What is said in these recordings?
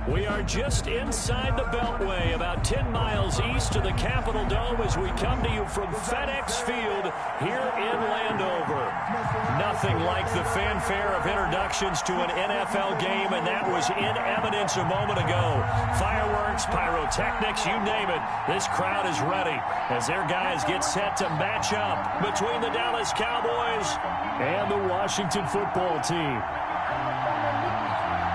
We are just inside the Beltway, about 10 miles east of the Capitol Dome as we come to you from FedEx Field here in Landover. Nothing like the fanfare of introductions to an NFL game, and that was in evidence a moment ago. Fireworks, pyrotechnics, you name it. This crowd is ready as their guys get set to match up between the Dallas Cowboys and the Washington football team.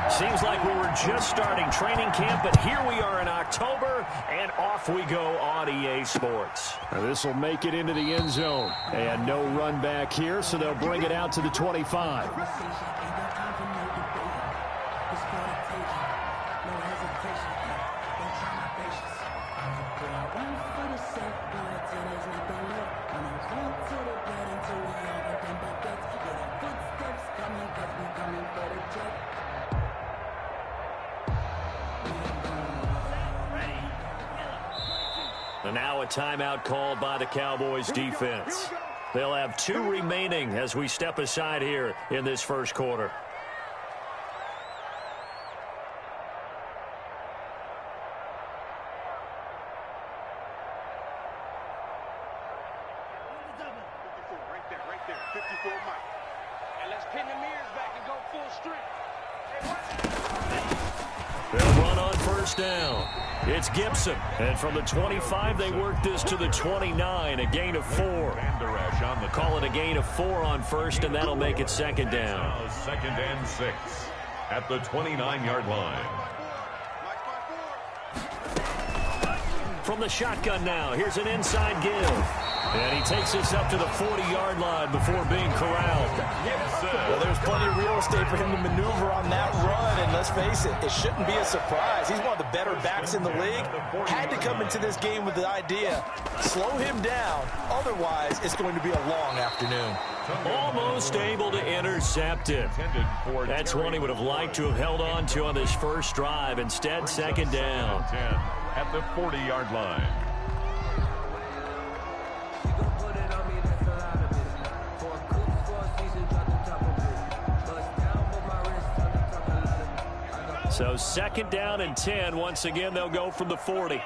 Seems like we were just starting training camp, but here we are in October, and off we go on EA Sports. This will make it into the end zone. And no run back here, so they'll bring it out to the 25. And now a timeout called by the Cowboys defense. They'll have 2 remaining as we step aside here in this first quarter. Right there, 54 Mike. And let's pin the mirrors back and go full strength. They'll run on first down. It's Gibson. And from the 25, they work this to the 29, a gain of 4. Call it a gain of 4 on first, and that'll make it second down. Now second and 6 at the 29-yard line. From the shotgun now, here's an inside give. And he takes us up to the 40-yard line before being corralled. Well, there's plenty of real estate for him to maneuver on that run, and let's face it, it shouldn't be a surprise. He's one of the better backs in the league. Had to come into this game with the idea, slow him down, otherwise it's going to be a long afternoon. Almost able to intercept it. That's one he would have liked to have held on to on this first drive. Instead, second down. At the 40-yard line. So second down and 10. Once again, they'll go from the 40. Right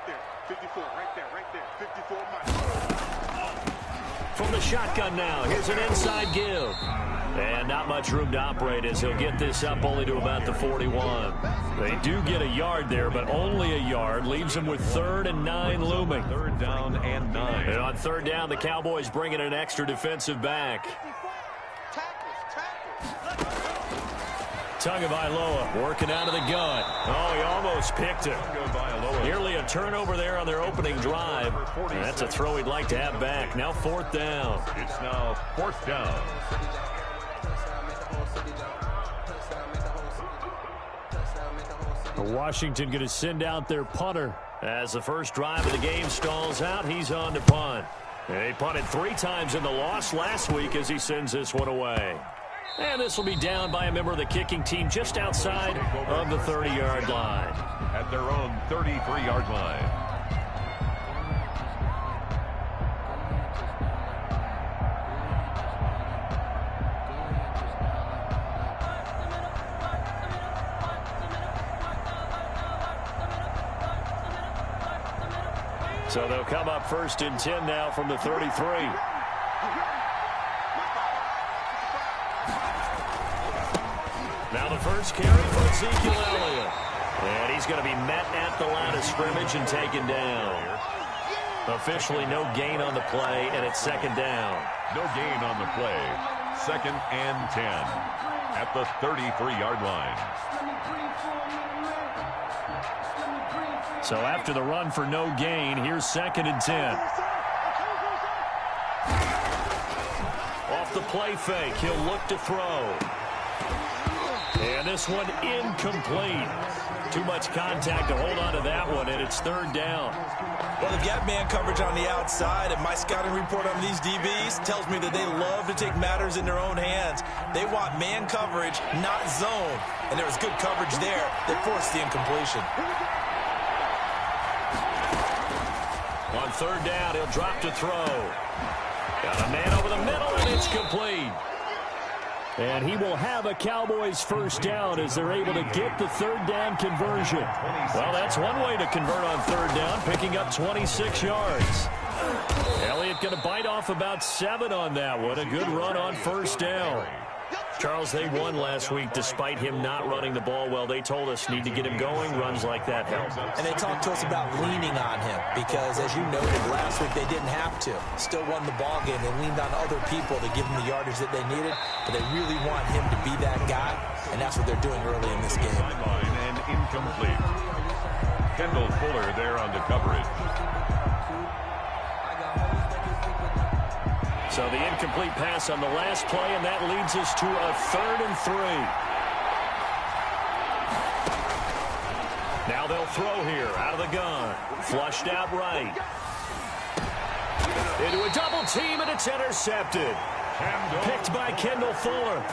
there, 54, right there, 54 Mike. From the shotgun now, here's an inside give. And not much room to operate as he'll get this up only to about the 41. They do get a yard there, but only a yard. Leaves them with 3rd and 9 looming. 3rd down and 9. And on 3rd down, the Cowboys bring in an extra defensive back. Tagovailoa working out of the gun. Oh, he almost picked it. Nearly a turnover there on their opening drive. And that's a throw he'd like to have back. Now 4th down. It's now 4th down. Washington going to send out their punter. As the first drive of the game stalls out, he's on to punt. And he punted 3 times in the loss last week as he sends this one away. And this will be down by a member of the kicking team just outside of the 30-yard line. At their own 33-yard line. So they'll come up 1st and 10 now from the 33. Now the first carry for Ezekiel Elliott. And he's going to be met at the line of scrimmage and taken down. Officially no gain on the play, and it's second down. No gain on the play. 2nd and 10 at the 33-yard line. So after the run for no gain, here's 2nd and 10. Off the play fake, he'll look to throw. And this one incomplete. Too much contact to hold on to that one, and it's 3rd down. Well, they've got man coverage on the outside, and my scouting report on these DBs tells me that they love to take matters in their own hands. They want man coverage, not zone. And there was good coverage there that forced the incompletion. On 3rd down, he'll drop to throw. Got a man over the middle, and it's complete. And he will have a Cowboys first down as they're able to get the third down conversion. Well, that's one way to convert on third down, picking up 26 yards. Elliott going to bite off about 7 on that one. A good run on first down. Charles, they won last week despite him not running the ball well. They told us need to get him going. Runs like that help. And they talked to us about leaning on him because, as you noted, last week they didn't have to. Still won the ball game. They leaned on other people to give them the yardage that they needed, but they really want him to be that guy, and that's what they're doing early in this game. Sideline and incomplete. Kendall Fuller there on the coverage. So the incomplete pass on the last play, and that leads us to a 3rd and 3. Now they'll throw here out of the gun. Flushed out right. Into a double team, and it's intercepted. Picked by Kendall Fuller.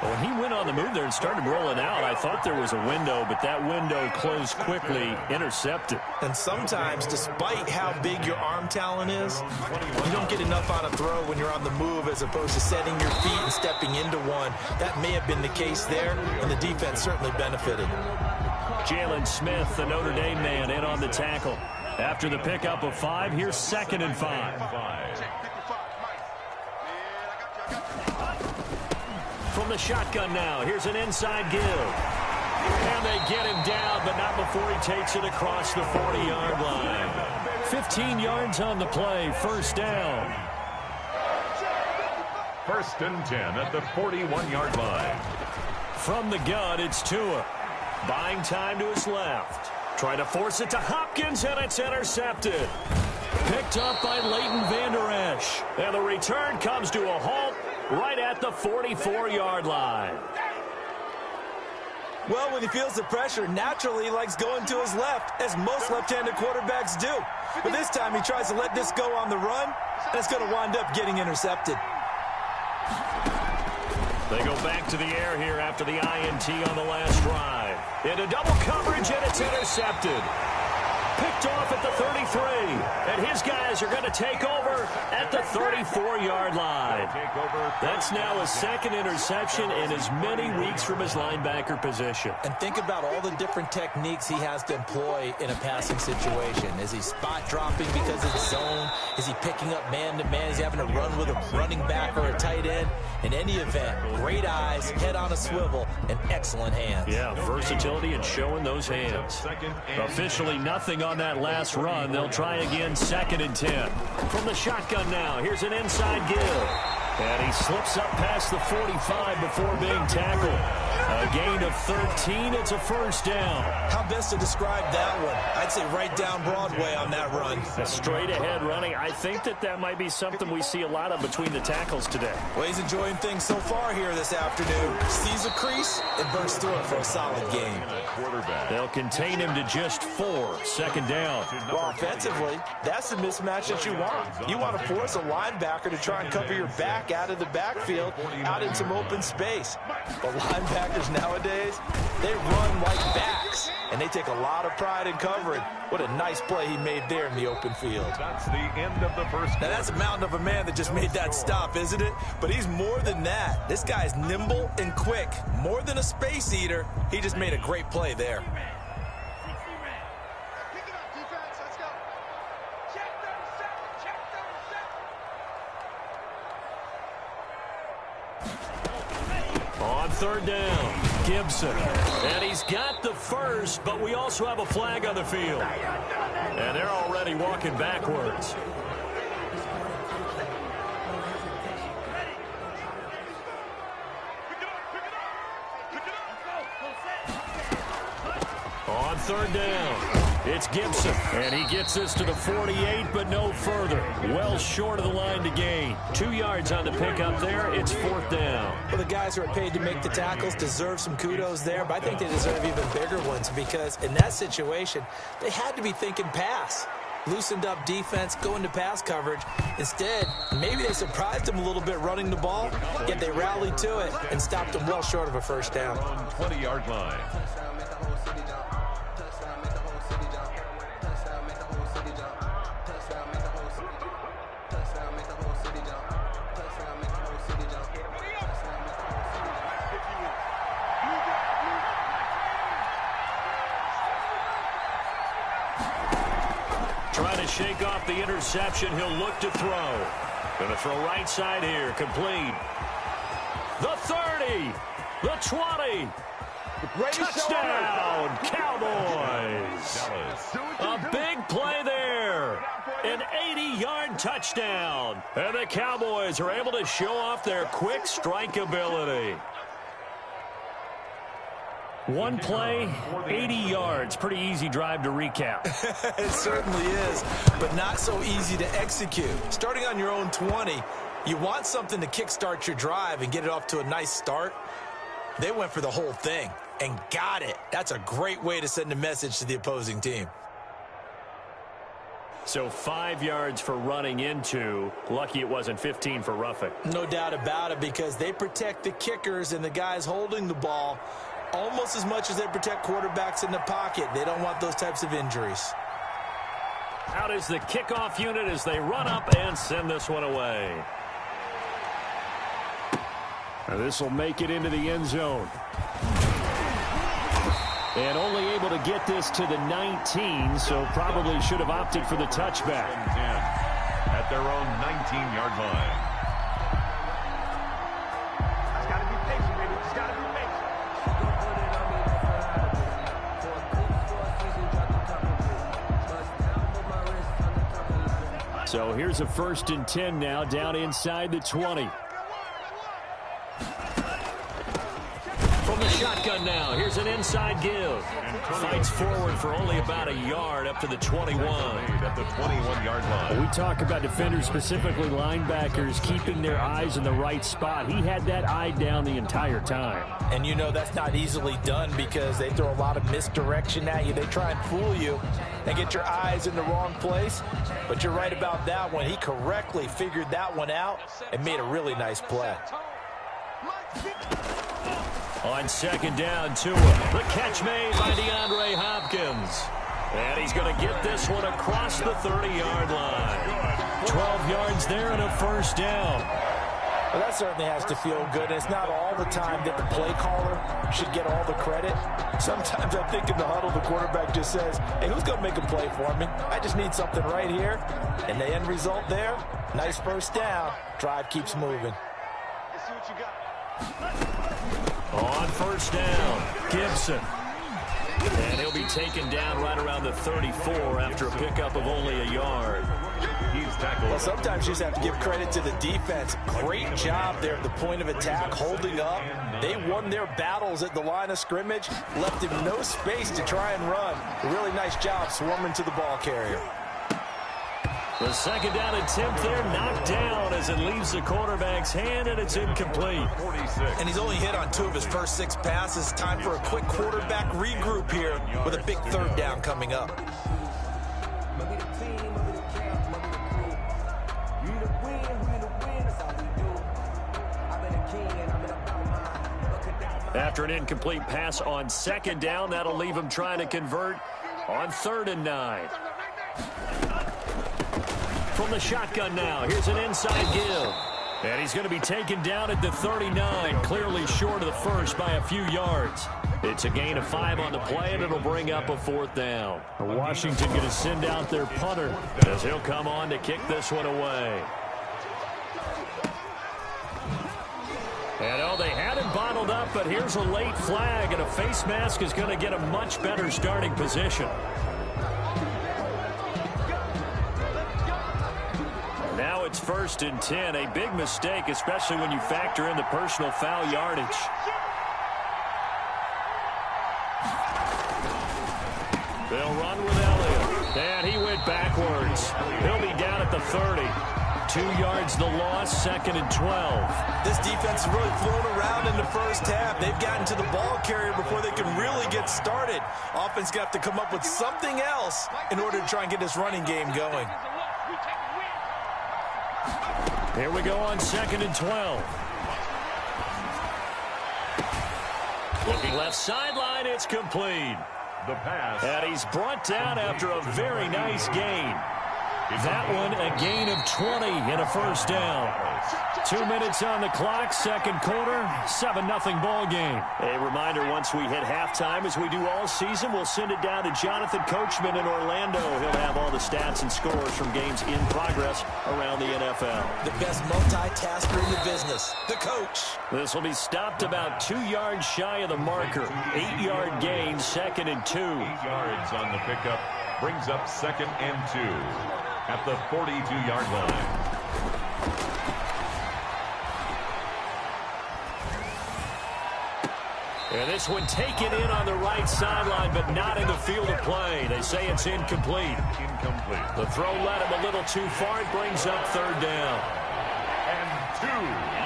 When he went on the move there and started rolling out, I thought there was a window, but that window closed quickly, intercepted. And sometimes, despite how big your arm talent is, you don't get enough on a throw when you're on the move as opposed to setting your feet and stepping into one. That may have been the case there, and the defense certainly benefited. Jalen Smith, the Notre Dame man, in on the tackle. After the pickup of 5, here's 2nd and 5. From the shotgun now, here's an inside give. And they get him down, but not before he takes it across the 40-yard line. 15 yards on the play, first down. 1st and 10 at the 41-yard line. From the gun, it's Tua. Buying time to his left. Trying to force it to Hopkins, and it's intercepted. Picked up by Leighton Vander Esch. And the return comes to a halt right at the 44-yard line. Well, when he feels the pressure, naturally he likes going to his left, as most left-handed quarterbacks do. But this time he tries to let this go on the run, and it's going to wind up getting intercepted. They go back to the air here after the INT on the last drive. Into double coverage, and it's intercepted. Picked off at the 33, and his guys are going to take over at the 34-yard line. That's now his 2nd interception in as many weeks from his linebacker position. And think about all the different techniques he has to employ in a passing situation. Is he spot dropping because it's zone? Is he picking up man-to-man? Is he having to run with a running back or a tight end? In any event, great eyes, head on a swivel, and excellent hands. Yeah, versatility and showing those hands. Officially nothing on that last run. They'll try again, 2nd and 10. From the shotgun now, here's an inside give. And he slips up past the 45 before being tackled. A gain of 13. It's a first down. How best to describe that one? I'd say right down Broadway on that run. A straight ahead running. I think that might be something we see a lot of between the tackles today. Well, he's enjoying things so far here this afternoon. Sees a crease and bursts through it for a solid game. They'll contain him to just 4. 2nd down. Well, offensively, that's the mismatch that you want. You want to force a linebacker to try and cover your back out of the backfield, out in some open space. But linebackers nowadays, they run like backs, and they take a lot of pride in covering. What a nice play he made there in the open field. That's the end of the first. Now, that's a mountain of a man that just made that stop, isn't it? But he's more than that. This guy's nimble and quick. More than a space eater, he just made a great play there. On 3rd down, Gibson. And he's got the first, but we also have a flag on the field. And they're already walking backwards. On 3rd down, it's Gibson. And he gets us to the 48, but no further. Well short of the line to gain. 2 yards on the pickup there. It's 4th down. Well, the guys who are paid to make the tackles deserve some kudos there, but I think they deserve even bigger ones because in that situation, they had to be thinking pass. Loosened up defense, going to pass coverage. Instead, maybe they surprised him a little bit running the ball, yet they rallied to it and stopped him well short of a first down. 20-yard line. Trying to shake off the interception. He'll look to throw. Going to throw right side here. Complete. The 30. The 20. Touchdown, Cowboys. A big play there. An 80-yard touchdown. And the Cowboys are able to show off their quick strike ability. One play, 80 yards. Pretty easy drive to recap. It certainly is, but not so easy to execute. Starting on your own 20, you want something to kickstart your drive and get it off to a nice start. They went for the whole thing and got it. That's a great way to send a message to the opposing team. So 5 yards for running into. Lucky it wasn't 15 for roughing. No doubt about it, because they protect the kickers and the guys holding the ball almost as much as they protect quarterbacks in the pocket. They don't want those types of injuries. Out is the kickoff unit as they run up and send this one away. Now this will make it into the end zone. And only able to get this to the 19, so probably should have opted for the touchback. At their own 19-yard line. Just got to be patient, baby. Just got to be patient. So here's a 1st and 10 now, down inside the 20. From the shotgun now, here's an inside give. Fights forward for only about a yard up to the 21. At the 21-yard line. We talk about defenders, specifically linebackers, keeping their eyes in the right spot. He had that eye down the entire time. And you know that's not easily done because they throw a lot of misdirection at you. They try and fool you and get your eyes in the wrong place. But you're right about that one. He correctly figured that one out and made a really nice play. On 2nd down, Tua. The catch made by DeAndre Hopkins. And he's going to get this one across the 30-yard line. 12 yards there and a 1st down. Well, that certainly has to feel good. It's not all the time that the play caller should get all the credit. Sometimes I think in the huddle, the quarterback just says, hey, who's going to make a play for me? I just need something right here. And the end result there, nice 1st down. Drive keeps moving. Let's see what you got. On 1st down, Gibson. And he'll be taken down right around the 34 after a pickup of only a yard. He's tackled. Well, sometimes you just have to give credit to the defense. Great job there at the point of attack, holding up. They won their battles at the line of scrimmage, left him no space to try and run. A really nice job swarming to the ball carrier. The 2nd down attempt there knocked down as it leaves the quarterback's hand, and it's incomplete. 46. And he's only hit on 2 of his first 6 passes. Time for a quick quarterback regroup here with a big 3rd down coming up. After an incomplete pass on 2nd down, that'll leave him trying to convert on 3rd and 9. From the shotgun now, here's an inside give. And he's going to be taken down at the 39, clearly short of the 1st by a few yards. It's a gain of 5 on the play, and it'll bring up a 4th down. Washington going to send out their punter as he'll come on to kick this one away. And oh, they had him bottled up, but here's a late flag, and a face mask is going to get a much better starting position. Now it's 1st and 10, a big mistake, especially when you factor in the personal foul yardage. They'll run with Elliott, and he went backwards. He'll be down at the 30. 2 yards the loss, 2nd and 12. This defense has really flown around in the 1st half. They've gotten to the ball carrier before they can really get started. Offense got to come up with something else in order to try and get this running game going. Here we go on 2nd and 12. Looking left sideline, it's complete. The pass. And he's brought down after a very nice gain. That one, a gain of 20 and a 1st down. 2 minutes on the clock, second quarter, 7-0 ball game. A reminder, once we hit halftime, as we do all season, we'll send it down to Jonathan Coachman in Orlando. He'll have all the stats and scores from games in progress around the NFL. The best multitasker in the business, the coach. This will be stopped about 2 yards shy of the marker. 8-yard gain, 2nd and 2. 8 yards on the pickup, brings up 2nd and 2 at the 42-yard line. And this one taken in on the right sideline, but not in the field of play. They say it's incomplete. Incomplete. The throw led him a little too far. It brings up 3rd down. And 2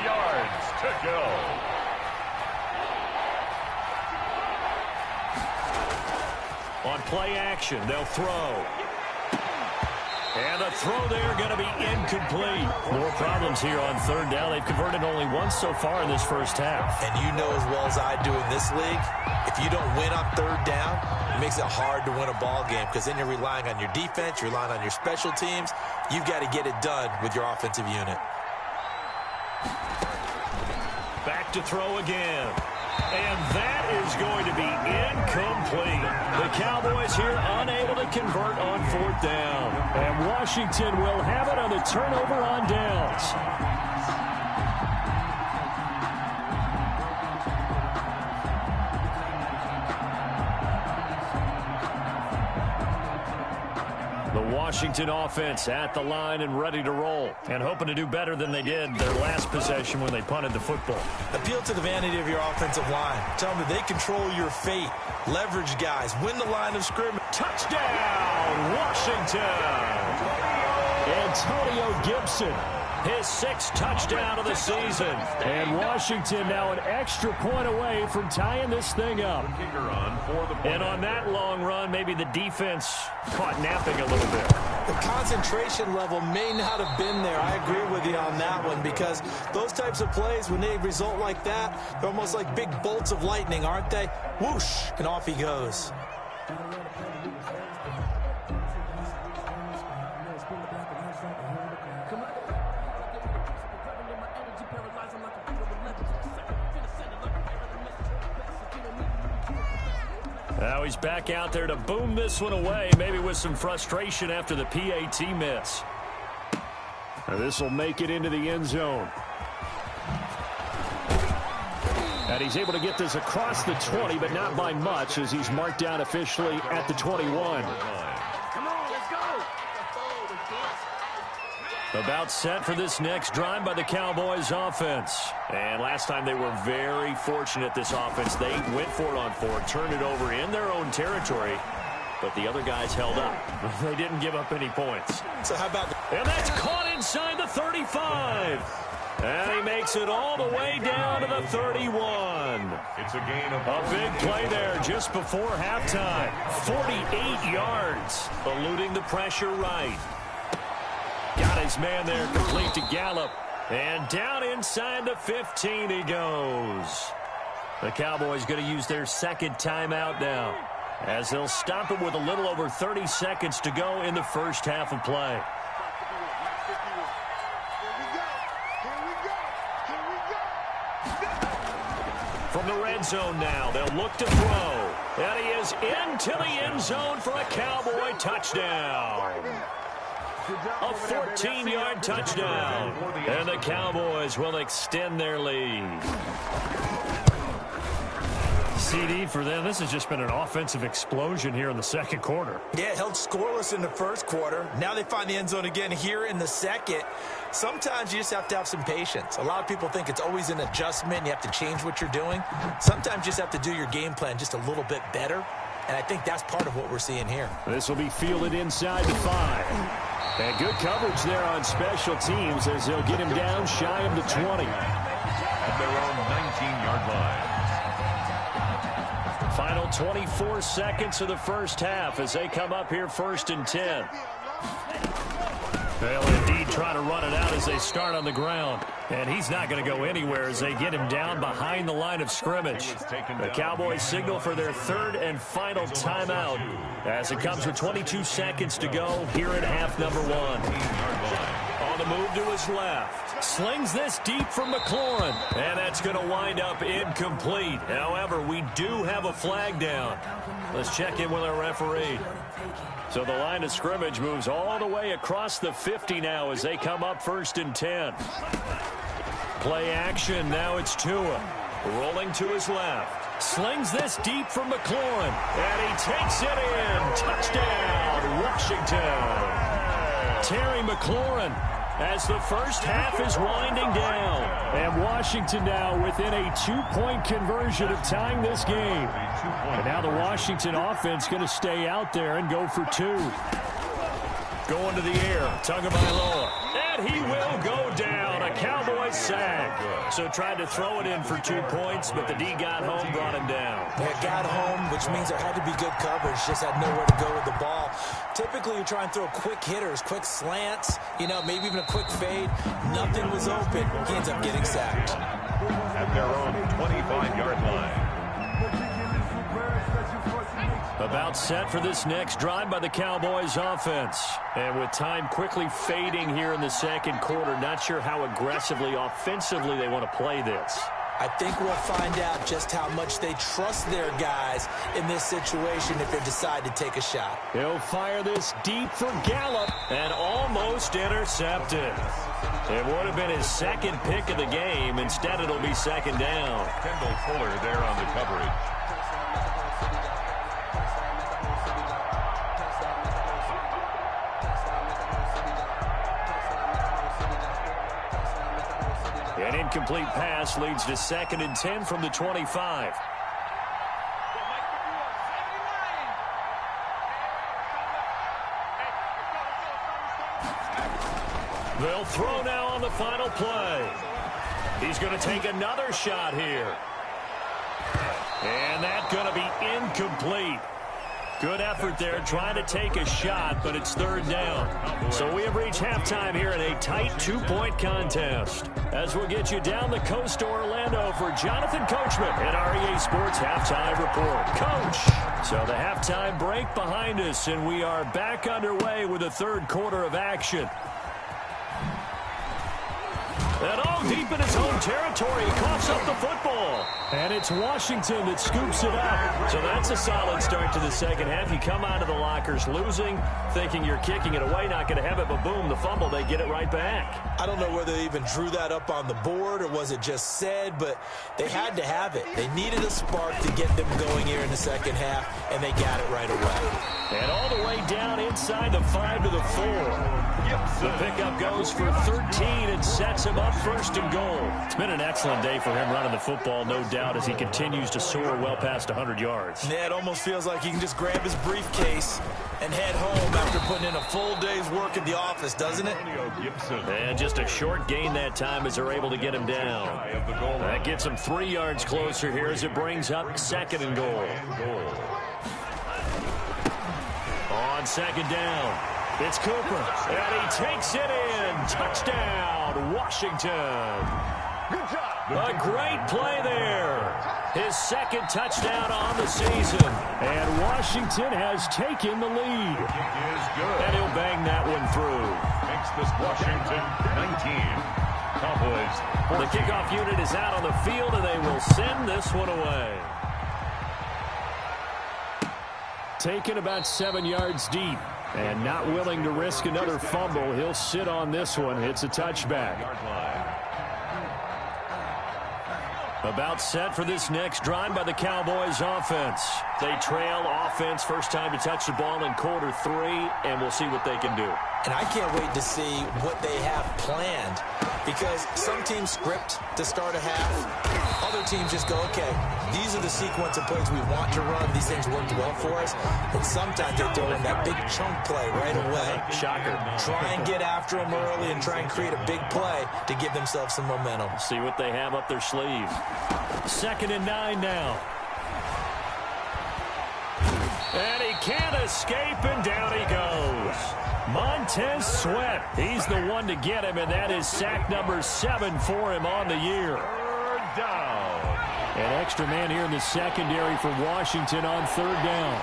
yards to go. On play action, they'll throw. And the throw there going to be incomplete. More problems here on 3rd down. They've converted only once so far in this first half. And you know as well as I do in this league, if you don't win on 3rd down, it makes it hard to win a ball game because then you're relying on your defense, you're relying on your special teams. You've got to get it done with your offensive unit. Back to throw again. And that is going to be incomplete. The Cowboys here unable to convert on 4th down. And Washington will have it on the turnover on downs. The Washington offense at the line and ready to roll, and hoping to do better than they did their last possession when they punted the football. Appeal to the vanity of your offensive line. Tell them they control your fate. Leverage guys. Win the line of scrimmage. Touchdown, Washington! Antonio Gibson. His 6th touchdown of the season. And Washington now an extra point away from tying this thing up. And on that long run, maybe the defense caught napping a little bit. The concentration level may not have been there. I agree with you on that one because those types of plays, when they result like that, they're almost like big bolts of lightning, aren't they? Whoosh, and off he goes. Now he's back out there to boom this one away, maybe with some frustration after the PAT miss. This will make it into the end zone. And he's able to get this across the 20, but not by much, as he's marked down officially at the 21. About set for this next drive by the Cowboys offense. And last time they were very fortunate, this offense. They went for it on 4, turned it over in their own territory, but the other guys held up. They didn't give up any points. So how about and that's caught inside the 35. And he makes it all the way down to the 31. It's a gain of a big play there just before halftime. 48 yards, eluding the pressure right. Got his man there, complete to Gallup. And down inside the 15 he goes. The Cowboys going to use their 2nd timeout now, as they'll stop it with a little over 30 seconds to go in the first half of play. From the red zone now, they'll look to throw. And he is into the end zone for a Cowboy touchdown. A 14-yard touchdown. And the Cowboys will extend their lead. CD for them. This has just been an offensive explosion here in the second quarter. Yeah, held scoreless in the first quarter. Now they find the end zone again here in the second. Sometimes you just have to have some patience. A lot of people think it's always an adjustment. You have to change what you're doing. Sometimes you just have to do your game plan just a little bit better. And I think that's part of what we're seeing here. This will be fielded inside the 5. And good coverage there on special teams as they'll get him down shy of the 20. At their own 19-yard line. Final 24 seconds of the first half as they come up here 1st and 10. They'll indeed try to run it out as they start on the ground. And he's not going to go anywhere as they get him down behind the line of scrimmage. The Cowboys signal for their 3rd and final timeout as it comes with 22 seconds to go here at half number 1. On the move to his left. Slings this deep from McLaurin. And that's going to wind up incomplete. However, we do have a flag down. Let's check in with our referee. So the line of scrimmage moves all the way across the 50 now as they come up 1st and 10. Play action. Now it's Tua. Rolling to his left. Slings this deep from McLaurin. And he takes it in. Touchdown, Washington. Terry McLaurin as the first half is winding down. And Washington now within a 2-point conversion of tying this game. And now the Washington offense going to stay out there and go for 2. Going to the air, Tagovailoa. And he will go down. A Cowboys sack. So tried to throw it in for 2 points, but the D got home, brought him down. Yeah, got home, which means there had to be good coverage. Just had nowhere to go with the ball. Typically, you try and throw quick hitters, quick slants, maybe even a quick fade. Nothing was open. He ends up getting sacked. At their own 25-yard line. About set for this next drive by the Cowboys offense. And with time quickly fading here in the second quarter, not sure how aggressively, offensively they want to play this. I think we'll find out just how much they trust their guys in this situation if they decide to take a shot. He'll fire this deep for Gallup and almost intercepted. It would have been his second pick of the game. Instead, it'll be second down. Kendall Fuller there on the coverage. An incomplete pass leads to 2nd and 10 from the 25. They'll throw now on the final play. He's going to take another shot here. And that's going to be incomplete. Good effort there trying to take a shot, but it's 3rd down. So we have reached halftime here in a tight 2-point contest. As we'll get you down the coast to Orlando for Jonathan Coachman at REA Sports Halftime Report. Coach! So the halftime break behind us, and we are back underway with the 3rd quarter of action. And all deep in his own territory, he coughs up the football. And it's Washington that scoops it up. So that's a solid start to the second half. You come out of the lockers losing, thinking you're kicking it away, not going to have it, but boom, the fumble, they get it right back. I don't know whether they even drew that up on the board or was it just said, but they had to have it. They needed a spark to get them going here in the second half, and they got it right away. And all the way down inside the 5 to the 4. The pickup goes for 13 and sets him up 1st and goal. It's been an excellent day for him running the football, no doubt, as he continues to soar well past 100 yards. Yeah, it almost feels like he can just grab his briefcase and head home after putting in a full day's work at the office, doesn't it? And just a short gain that time as they're able to get him down. That gets him 3 yards closer here as it brings up 2nd and goal. On 2nd down, it's Cooper, and he takes it in. Touchdown, Washington. Good job. A great play there. His 2nd touchdown on the season. And Washington has taken the lead. It is good. And he'll bang that one through. Makes this Washington 19. Cowboys 14. The kickoff unit is out on the field, and they will send this one away. Taken about 7 yards deep. And not willing to risk another fumble. He'll sit on this one. It's a touchback. About set for this next drive by the Cowboys offense. They trail offense, first time to touch the ball in quarter 3, and we'll see what they can do. And I can't wait to see what they have planned, because some teams script to start a half. Other teams just go, okay, these are the sequence of plays we want to run. These things worked well for us. And sometimes they throw in that big chunk play right away. Shocker. Try and get after them early and try and create a big play to give themselves some momentum. See what they have up their sleeve. 2nd and 9 now. And he can't escape, and down he goes. Montez Sweat, he's the one to get him, and that is sack number 7 for him on the year. Down. An extra man here in the secondary for Washington on 3rd down.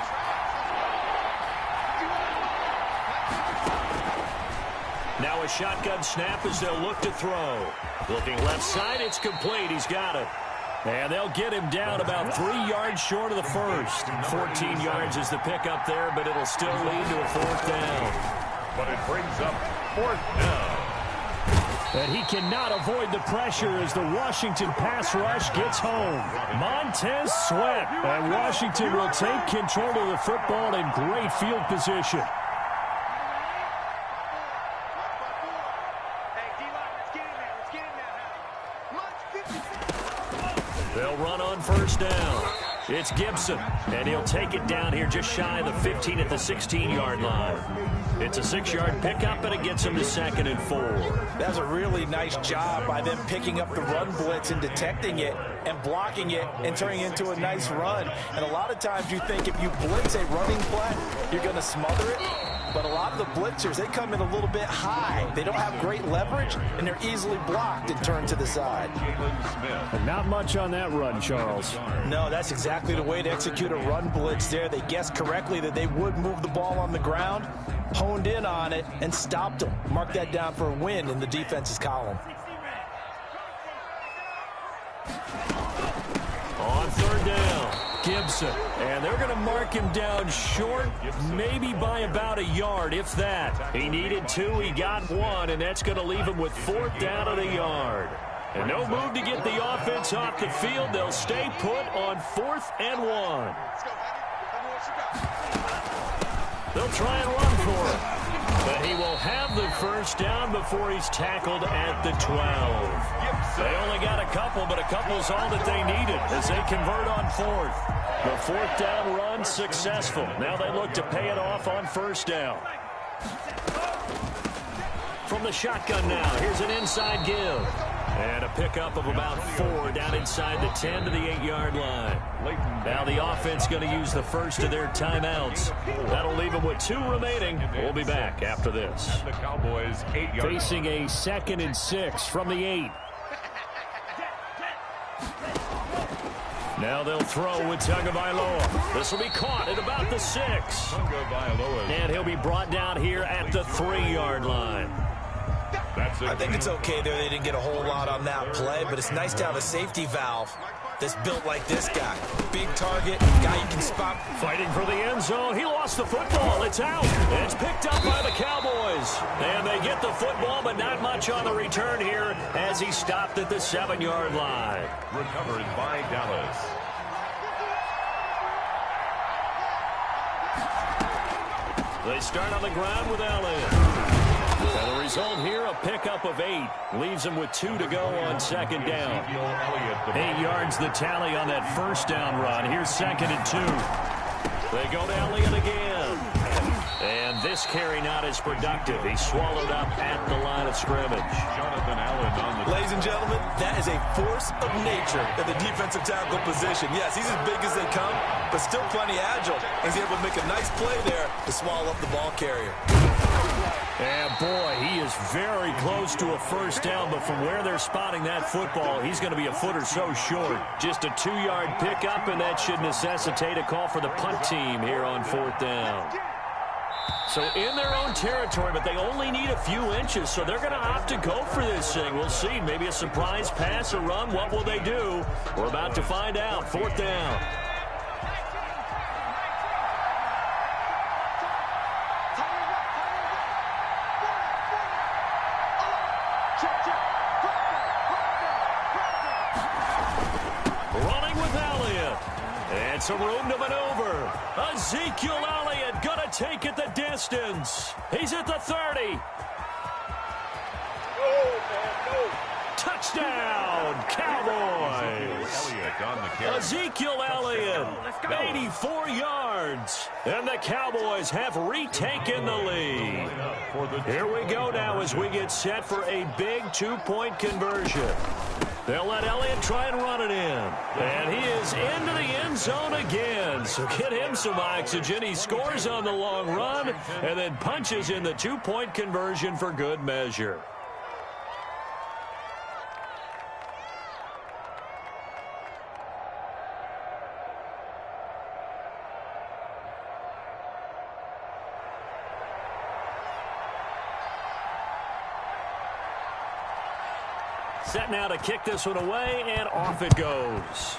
Now a shotgun snap as they'll look to throw. Looking left side, it's complete. He's got it. And they'll get him down about 3 yards short of the first. 14 yards is the pickup there, but it'll still lead to a fourth down. But it brings up fourth down. And he cannot avoid the pressure as the Washington pass rush gets home. Montez Sweat. And Washington will take control of the football in great field position. They'll run on first down. It's Gibson, and he'll take it down here just shy of the 15 at the 16-yard line. It's a 6-yard pickup, and it gets him to 2nd and 4. That's a really nice job by them picking up the run blitz and detecting it and blocking it and turning it into a nice run. And a lot of times you think if you blitz a running play, you're going to smother it. But a lot of the blitzers, they come in a little bit high. They don't have great leverage, and they're easily blocked and turned to the side. And not much on that run, Charles. No, that's exactly the way to execute a run blitz there. They guessed correctly that they would move the ball on the ground, honed in on it, and stopped them. Mark that down for a win in the defense's column. On third down, Gibson. And they're going to mark him down short, maybe by about a yard, if that. He needed 2, he got 1, and that's going to leave him with 4th down at a yard. And no move to get the offense off the field. They'll stay put on 4th and 1. They'll try and run for it. But he will have the first down before he's tackled at the 12. They only got a couple, but a couple's all that they needed as they convert on 4th. The 4th down run successful. Now they look to pay it off on first down. From the shotgun now, here's an inside give. And a pickup of about 4 down inside the 10 to the 8-yard line. Now the offense going to use the first of their timeouts. That'll leave them with 2 remaining. We'll be back after this. The Cowboys 8-yard facing a 2nd and 6 from the 8. Now they'll throw with Tagovailoa. This will be caught at about the 6. And he'll be brought down here at the 3-yard line. I think it's okay there. They didn't get a whole lot on that play, but it's nice to have a safety valve that's built like this guy. Big target, guy you can spot. Fighting for the end zone. He lost the football. It's out. It's picked up by the Cowboys. And they get the football, but not much on the return here as he stopped at the 7-yard line. Recovered by Dallas. They start on the ground with Elliott. And the result here, a pickup of 8. Leaves him with 2 to go on 2nd down. 8 yards the tally on that first down run. Here's 2nd and 2. They go to Elliott again. And this carry not as productive. He's swallowed up at the line of scrimmage. Jonathan Allen on the... Ladies and gentlemen, that is a force of nature in the defensive tackle position. Yes, he's as big as they come, but still plenty agile. He's able to make a nice play there to swallow up the ball carrier. And boy, he is very close to a first down, but from where they're spotting that football, he's going to be a foot or so short. Just a 2-yard pickup, and that should necessitate a call for the punt team here on 4th down. So in their own territory, but they only need a few inches, so they're going to opt to go for this thing. We'll see. Maybe a surprise pass or run. What will they do? We're about to find out. 4th down. Running with Elliott. And some room to maneuver. Ezekiel Elliott going to take it the distance. He's at the 30. Touchdown, Cowboys. Ezekiel Elliott, 84 yards. And the Cowboys have retaken the lead. Here we go now as we get set for a big 2-point conversion. They'll let Elliott try and run it in. And he is into the end zone again. So get him some oxygen. He scores on the long run and then punches in the 2-point conversion for good measure. Set now to kick this one away, and off it goes.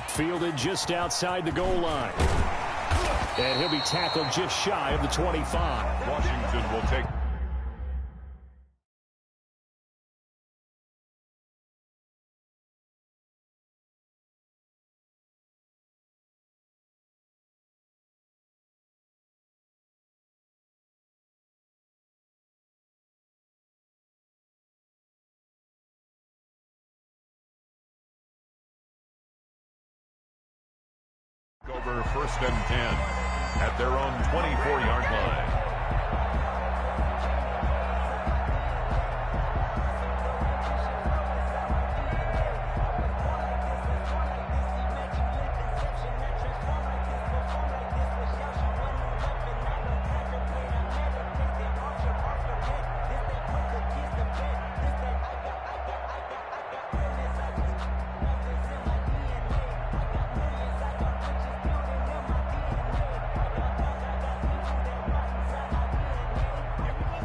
Fielded just outside the goal line. And he'll be tackled just shy of the 25. Washington will take... over 1st and 10 at their own 24-yard line.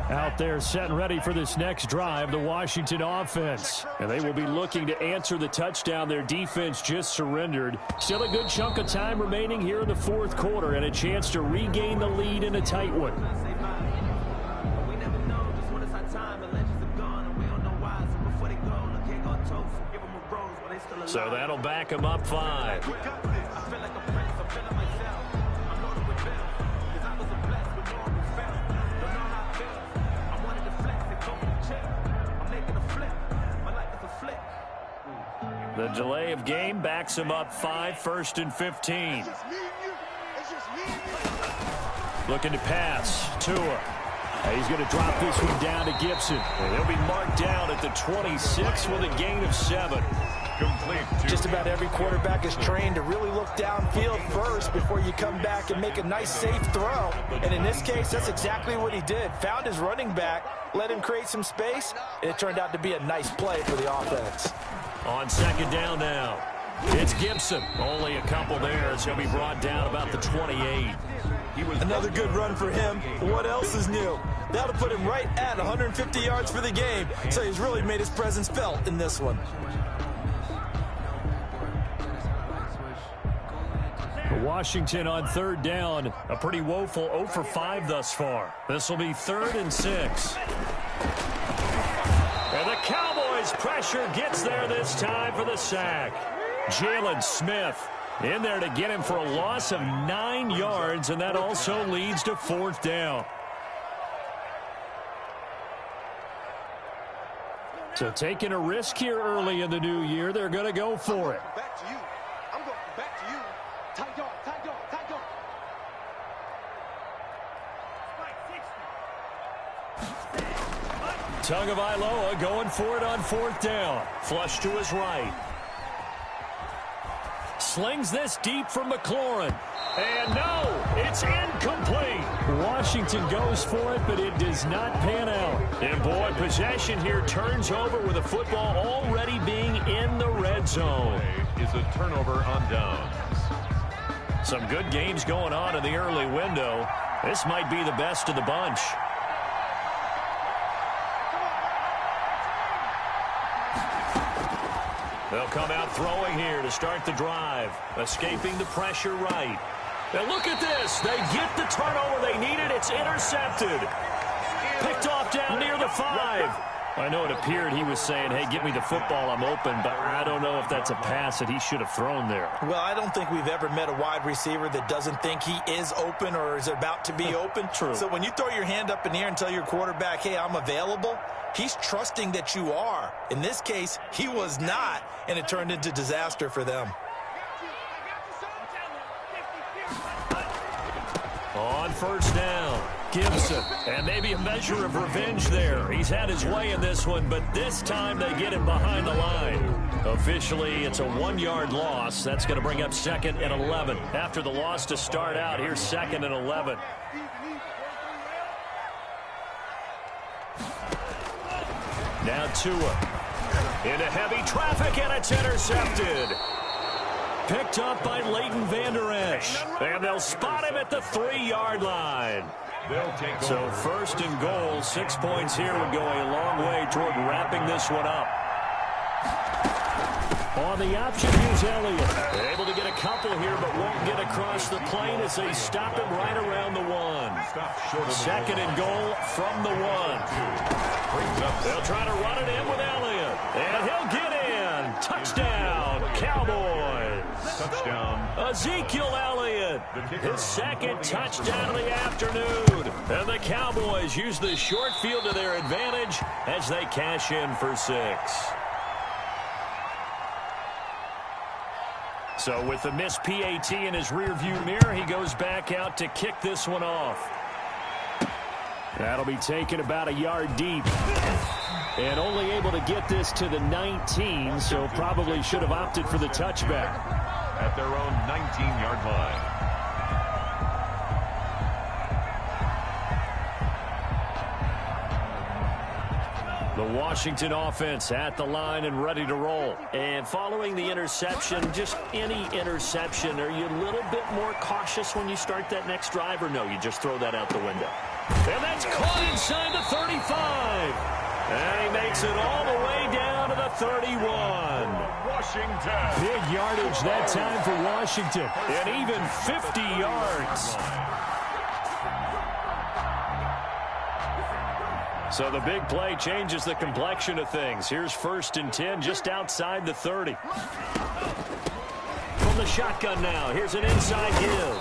Out there set and ready for this next drive, the Washington offense. And they will be looking to answer the touchdown their defense just surrendered. Still a good chunk of time remaining here in the 4th quarter and a chance to regain the lead in a tight one. So that'll back him up 5. The delay of game backs him up 5, 1st and 15. Looking to pass. Tua. He's going to drop this one down to Gibson. And he'll be marked down at the 26 with a gain of 7. Complete. Just about every quarterback is trained to really look downfield first before you come back and make a nice, safe throw. And in this case, that's exactly what he did. Found his running back, let him create some space, and it turned out to be a nice play for the offense. On 2nd down now, it's Gibson. Only a couple there as he'll be brought down about the 28. Another good run for him. What else is new? That'll put him right at 150 yards for the game, so he's really made his presence felt in this one. Washington on 3rd down, a pretty woeful 0 for 5 thus far. This will be 3rd and 6. And the Cowboys pressure gets there this time for the sack. Jalen Smith in there to get him for a loss of 9 yards, and that also leads to 4th down. So taking a risk here early in the new year, they're going to go for it. Back to you. I'm going back to you. Tight yard, tight yard, tight yard. Tagovailoa going for it on 4th down. Flush to his right. Slings this deep from McLaurin. And no, it's incomplete. Washington goes for it, but it does not pan out. And boy, possession here turns over with the football already being in the red zone. Is a turnover on downs. Some good games going on in the early window. This might be the best of the bunch. They'll come out throwing here to start the drive. Escaping the pressure right. Now look at this. They get the turnover they needed. It's intercepted. Picked off down near the 5. I know it appeared he was saying, hey, give me the football, I'm open, but I don't know if that's a pass that he should have thrown there. Well, I don't think we've ever met a wide receiver that doesn't think he is open or is about to be open. True. So when you throw your hand up in the air and tell your quarterback, hey, I'm available, he's trusting that you are. In this case, he was not, and it turned into disaster for them. On 1st down, Gibson. And maybe a measure of revenge there. He's had his way in this one, but this time they get him behind the line. Officially, it's a 1-yard loss. That's going to bring up 2nd and 11. After the loss to start out, here's 2nd and 11. Now Tua. Into heavy traffic, and it's intercepted. Picked up by Leighton Vander Esch. And they'll spot him at the 3-yard line. They'll take So over. 1st and goal, 6 points here would go a long way toward wrapping this one up. On the option, here's Elliott. Able to get a couple here, but won't get across the plane as they stop him right around the 1. Stop short of the 2nd and goal from the 1. Brings up They'll try to run it in with Elliott. And he'll get in. Touchdown, Cowboys. touchdown. Ezekiel Elliott, his 2nd touchdown of the afternoon. And the Cowboys use the short field to their advantage as they cash in for 6. So with the missed PAT in his rearview mirror, he goes back out to kick this one off. That'll be taken about a yard deep. And only able to get this to the 19, so probably should have opted for the touchback. At their own 19-yard line. The Washington offense at the line and ready to roll. And following the interception, just any interception, are you a little bit more cautious when you start that next drive, or no, you just throw that out the window? And that's caught inside the 35. And he makes it all the way down to the 31. Washington. Big yardage that time for Washington. And even 50 yards. So the big play changes the complexion of things. Here's 1st and 10 just outside the 30. From the shotgun now, here's an inside give.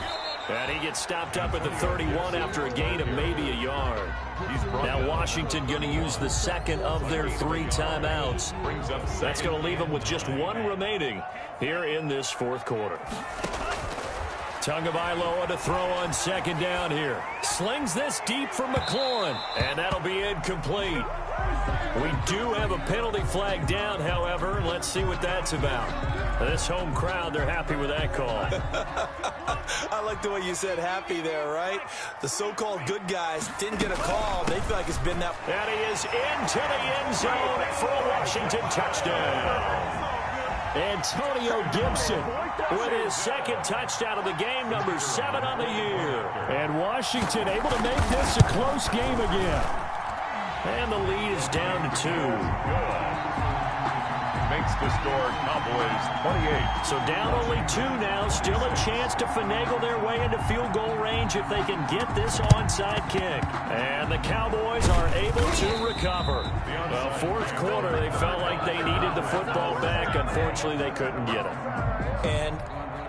And he gets stopped up at the 31 after a gain of maybe a yard. Now Washington going to use the 2nd of their 3 timeouts. That's going to leave them with just 1 remaining here in this 4th quarter. Tagovailoa to throw on 2nd down here. Slings this deep from McLaurin, and that'll be incomplete. We do have a penalty flag down, however. Let's see what that's about. This home crowd, they're happy with that call. I like the way you said happy there, right? The so-called good guys didn't get a call. They feel like it's been that. And he is into the end zone for a Washington touchdown. Antonio Gibson with his 2nd touchdown of the game, number 7 on the year. and Washington able to make this a close game again. And the lead is down to 2. Makes the score Cowboys 28. So down only 2 now. Still a chance to finagle their way into field goal range if they can get this onside kick. And the Cowboys are able to recover. Well, 4th quarter, they felt like they needed the football back. Unfortunately, they couldn't get it. And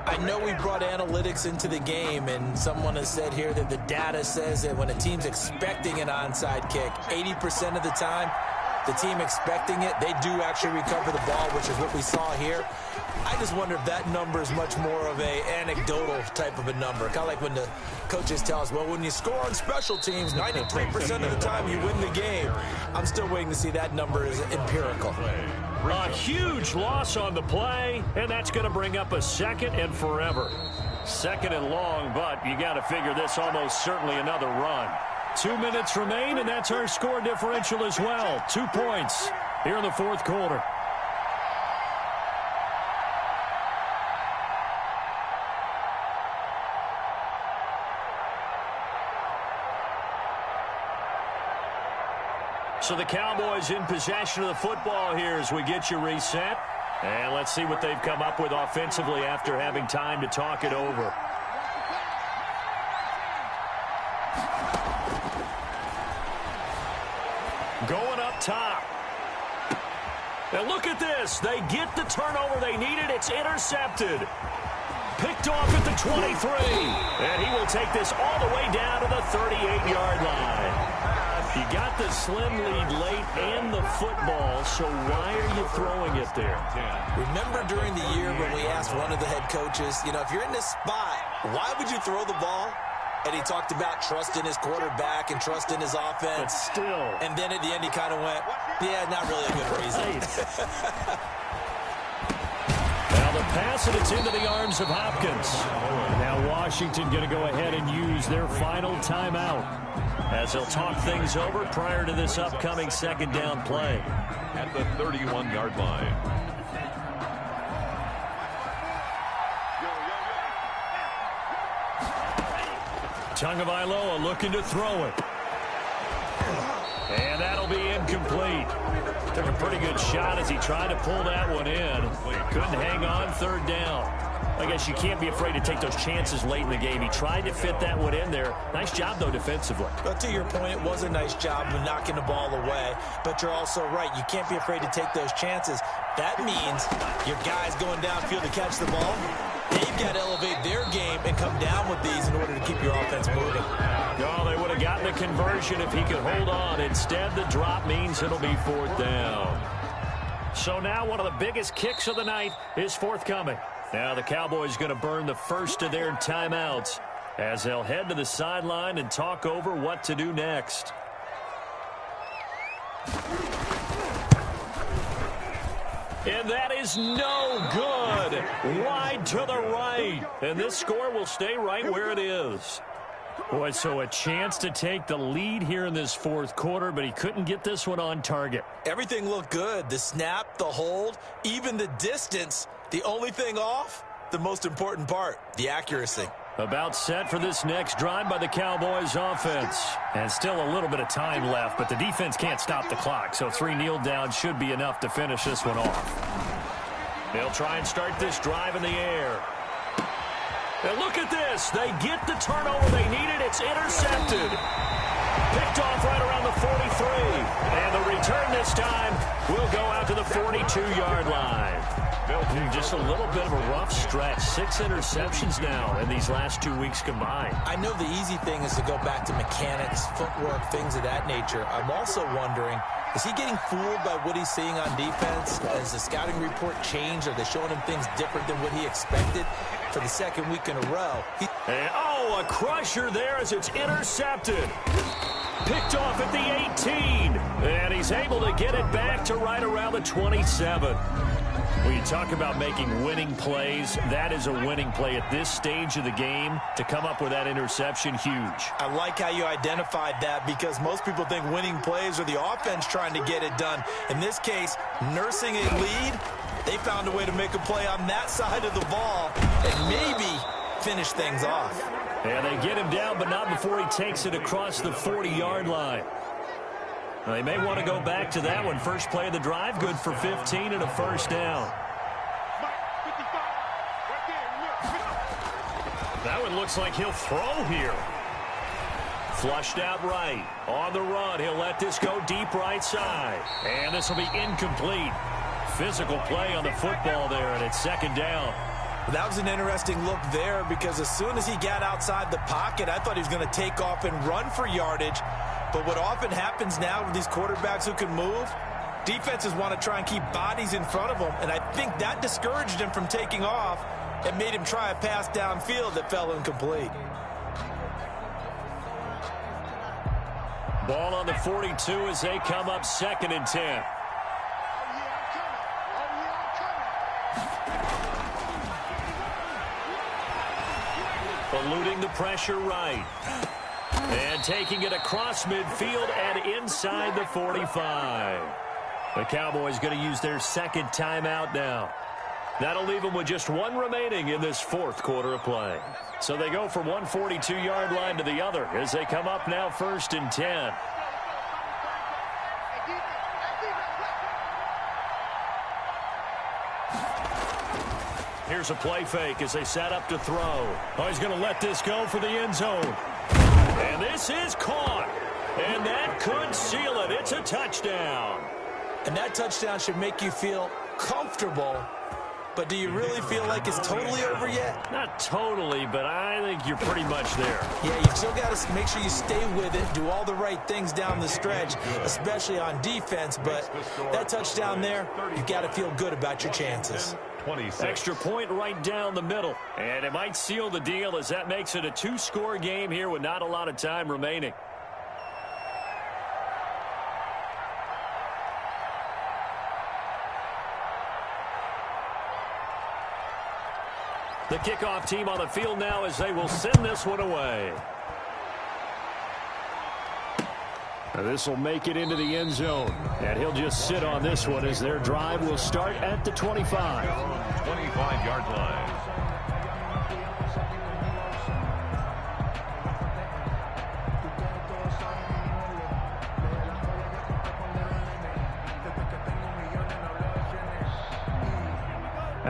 I know we brought analytics into the game, and someone has said here that the data says that when a team's expecting an onside kick, 80% of the time, the team expecting it, they do actually recover the ball, which is what we saw here. I just wonder if that number is much more of a anecdotal type of a number. Kind of like when the coaches tell us, well, when you score on special teams, 93% of the time you win the game. I'm still waiting to see that number is empirical. A huge loss on the play, and that's going to bring up a 2nd and forever. 2nd and long, but you got to figure this almost certainly another run. 2 minutes remain, and that's our score differential as well. 2 points here in the 4th quarter. So the Cowboys in possession of the football here as we get you reset. And let's see what they've come up with offensively after having time to talk it over. Going up top. And look at this. They get the turnover they needed. It's intercepted. Picked off at the 23. And he will take this all the way down to the 38-yard line. You got the slim lead late and the football, so why are you throwing it there? Remember during the year when we asked one of the head coaches, you know, if you're in this spot, why would you throw the ball? And he talked about trust in his quarterback and trust in his offense. But still. And then at the end he kind of went, yeah, not really a good reason. Now the pass, and it's into the arms of Hopkins. Now Washington going to go ahead and use their final timeout, as they'll talk things over prior to this upcoming 2nd down play. At the 31-yard line. Tagovailoa looking to throw it. And that'll be incomplete. Took a pretty good shot as he tried to pull that one in. Couldn't hang on, third down. I guess you can't be afraid to take those chances late in the game. He tried to fit that one in there. Nice job, though, defensively. But to your point, it was a nice job of knocking the ball away. But you're also right. You can't be afraid to take those chances. That means your guys going downfield to catch the ball, they've got to elevate their game and come down with these in order to keep your offense moving. Oh, they would have gotten the conversion if he could hold on. Instead, the drop means it'll be fourth down. So now one of the biggest kicks of the night is forthcoming. Now the Cowboys going to burn the first of their timeouts as they'll head to the sideline and talk over what to do next. And that is no good. Wide to the right. And this score will stay right where it is. Boy, so a chance to take the lead here in this fourth quarter, but he couldn't get this one on target. Everything looked good. The snap, the hold, even the distance. The only thing off, the most important part, the accuracy. About set for this next drive by the Cowboys offense. And still a little bit of time left, but the defense can't stop the clock, so 3 kneel downs should be enough to finish this one off. They'll try and start this drive in the air. And look at this. They get the turnover they needed. It's intercepted. Picked off right around the 43. And the return this time will go out to the 42-yard line. Just a little bit of a rough stretch. 6 interceptions now in these last 2 weeks combined. I know the easy thing is to go back to mechanics, footwork, things of that nature. I'm also wondering, is he getting fooled by what he's seeing on defense? Has the scouting report changed? Are they showing him things different than what he expected for the second week in a row? And, a crusher there as it's intercepted. Picked off at the 18. And he's able to get it back to right around the 27. When you talk about making winning plays, that is a winning play at this stage of the game. To come up with that interception, huge. I like how you identified that because most people think winning plays are the offense trying to get it done. In this case, nursing a lead, they found a way to make a play on that side of the ball and maybe finish things off. And they get him down, but not before he takes it across the 40-yard line. They may want to go back to that one. First play of the drive, good for 15 and a first down. That one looks like he'll throw here. Flushed out right. On the run, he'll let this go deep right side. And this will be incomplete. Physical play on the football there, and it's second down. That was an interesting look there because as soon as he got outside the pocket, I thought he was going to take off and run for yardage. But what often happens now with these quarterbacks who can move, defenses want to try and keep bodies in front of them, and I think that discouraged him from taking off and made him try a pass downfield that fell incomplete. Ball on the 42 as they come up 2nd and 10. Eluding the pressure right. And taking it across midfield and inside the 45. The Cowboys going to use their second timeout now. That'll leave them with just 1 remaining in this fourth quarter of play. So they go from one 42-yard line to the other as they come up now 1st and 10. Here's a play fake as they set up to throw. Oh, he's going to let this go for the end zone. And this is caught. And that could seal it. It's a touchdown. And that touchdown should make you feel comfortable. But do you really feel like it's totally over yet? Not totally, but I think you're pretty much there. Yeah, you've still got to make sure you stay with it, do all the right things down the stretch, especially on defense. But that touchdown there, you've got to feel good about your chances. 26. Extra point right down the middle. And it might seal the deal as that makes it a 2-score game here with not a lot of time remaining. The kickoff team on the field now as they will send this one away. This will make it into the end zone. And he'll just sit on this one as their drive will start at the 25. 25-yard line.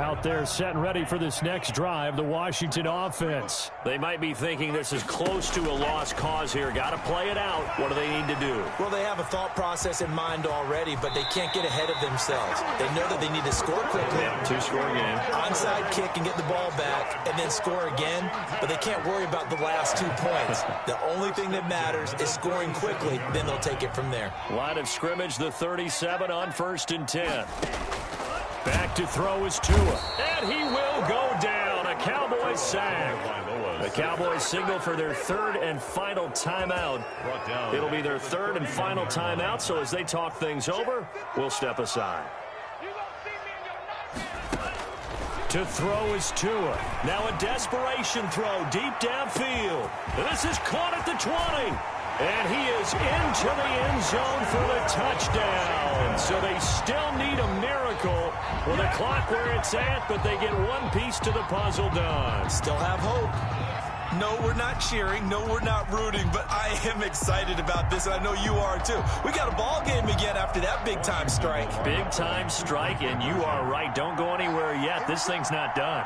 Out there set and ready for this next drive, the Washington offense. They might be thinking this is close to a lost cause here. Got to play it out. What do they need to do? Well, they have a thought process in mind already, but they can't get ahead of themselves. They know that they need to score quickly. Yeah, two-score game. Onside kick and get the ball back and then score again, but they can't worry about the last 2 points. The only thing that matters is scoring quickly, then they'll take it from there. Line of scrimmage, the 37 on 1st and 10. Back to throw is Tua. And he will go down. A Cowboys sack. The Cowboys signal for their 3rd and final timeout. It'll be their 3rd and final timeout, so as they talk things over, we'll step aside. To throw is Tua. Now a desperation throw deep downfield. This is caught at the 20. And he is into the end zone for the touchdown. So they still need a miracle with the clock where it's at, but they get one piece to the puzzle done. Still have hope. No, we're not cheering. No, we're not rooting, but I am excited about this, and I know you are too. We got a ball game again after that big-time strike. Big-time strike, and you are right. Don't go anywhere yet. This thing's not done.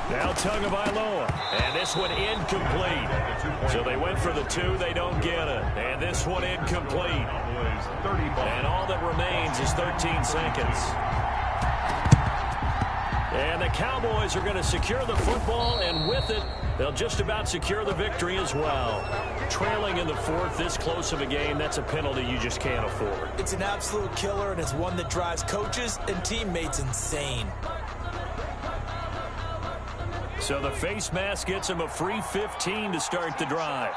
Now Tagovailoa, and this one incomplete. So they went for the 2, they don't get it. And this one incomplete. And all that remains is 13 seconds. And the Cowboys are going to secure the football, and with it, they'll just about secure the victory as well. Trailing in the 4th, this close of a game, that's a penalty you just can't afford. It's an absolute killer, and it's one that drives coaches and teammates insane. So the face mask gets him a free 15 to start the drive.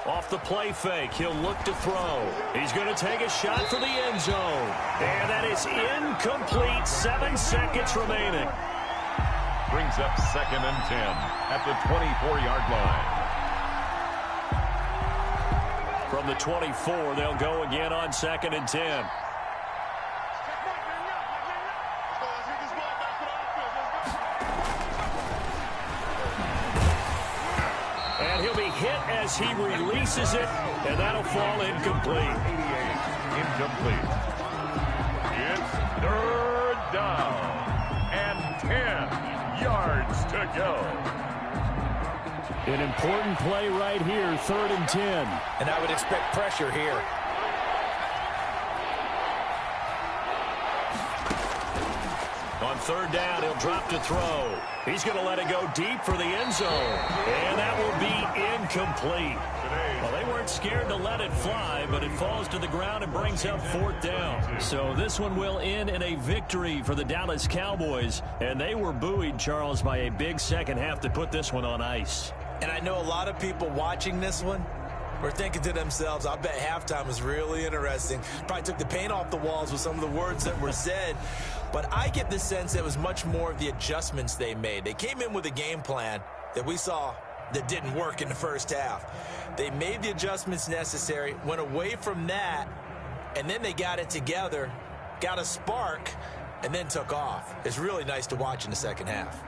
Off the play fake, he'll look to throw. He's going to take a shot for the end zone. And that is incomplete. 7 seconds remaining. Brings up 2nd and 10 at the 24-yard line. From the 24, they'll go again on 2nd and 10. And he'll be hit as he releases it, and that'll fall incomplete. 88 incomplete. It's 3rd down and 10 yards to go. An important play right here, 3rd and 10. And I would expect pressure here. On 3rd down, he'll drop to throw. He's going to let it go deep for the end zone. And that will be incomplete. Well, they weren't scared to let it fly, but it falls to the ground and brings up 4th down. So this one will end in a victory for the Dallas Cowboys. And they were buoyed, Charles, by a big second half to put this one on ice. And I know a lot of people watching this one were thinking to themselves, I bet halftime was really interesting. Probably took the paint off the walls with some of the words that were said. But I get the sense it was much more of the adjustments they made. They came in with a game plan that we saw that didn't work in the first half. They made the adjustments necessary, went away from that, and then they got it together, got a spark, and then took off. It's really nice to watch in the second half.